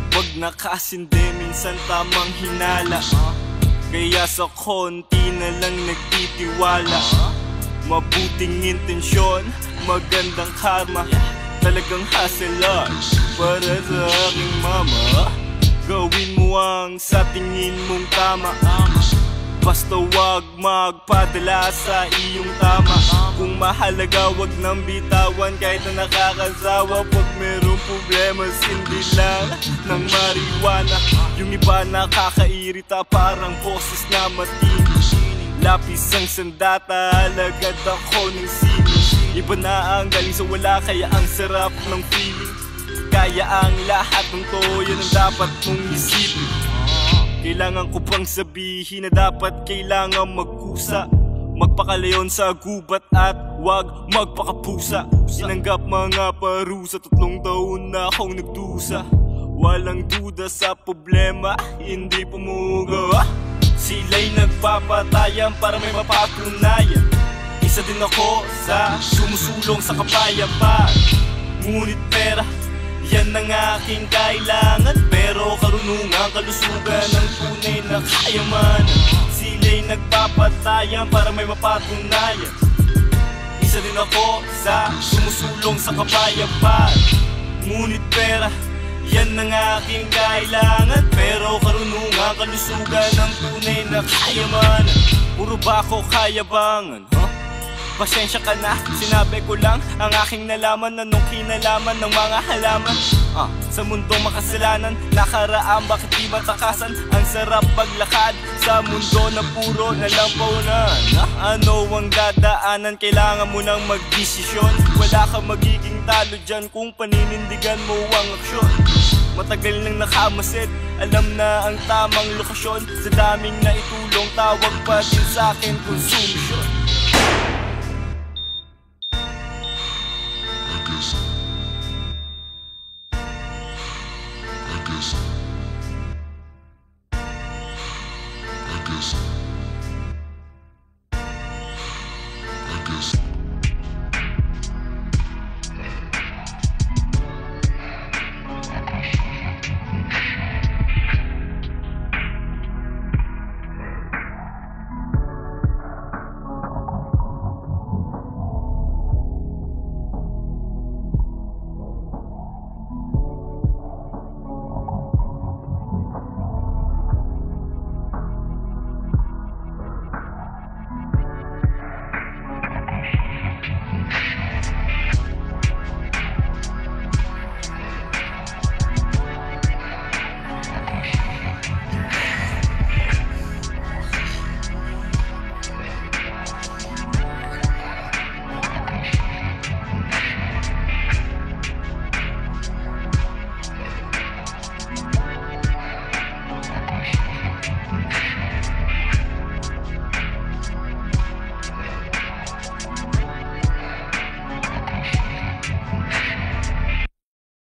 kapag nakasindi, minsan tamang hinala. Kaya sa konti na lang nagtitiwala. Mabuting intensyon, magandang karma. Talagang haselan para sa aking mama. Gawin mo ang sa tingin mong tama. Basta wag magpadala sa iyong tama. Kung mahalaga wag nang bitawan kahit na nakakasawa. Pag merong problema sindi lang ng marijuana. Yung iba nakakairita parang boses na matindi. Lapis ang sandata, alagad ako ng sili. Iba na ang galing sa wala kaya ang sarap ng feeling. Kaya ang lahat ng to, yan ang dapat mong isipin. Kailangan ko pang sabihin na dapat kailangan magkusa. Magpakalayon sa gubat at wag magpakapusa. Sinanggap mga parusa, 3 taon na akong nagdusa. Walang duda sa problema, hindi pumugawa. Sila'y nagpapatayan para may mapatunayan. Isa din ako sa sumusulong sa kapayapaan. Ngunit pera, yan ang aking kailangan. Pero karunungan, kalusugan ang tunay na kayamanan. Sila'y nagpapatayan para may mapatunayan. Isa din ako sa sumusulong sa kapayapaan. Ngunit pera, yan ang aking kailangan. Pero karunungan, kalusugan ang tunay na kayamanan. Puro ba ako kayabangan? Pasensya ka na, sinabi ko lang ang aking nalaman. Anong kinalaman ng mga halaman? Sa mundong makasalanan, nakaraan bakit di matakasan? Ang sarap paglakad sa mundo na puro nalampaw na. Ano ang dadaanan? Kailangan mo nang magdesisyon. Wala kang magiging talo dyan kung paninindigan mo ang aksyon. Matagal nang nakamasid, alam na ang tamang lokasyon. Sa daming na itulong, tawag pa din sa'kin konsumisyon.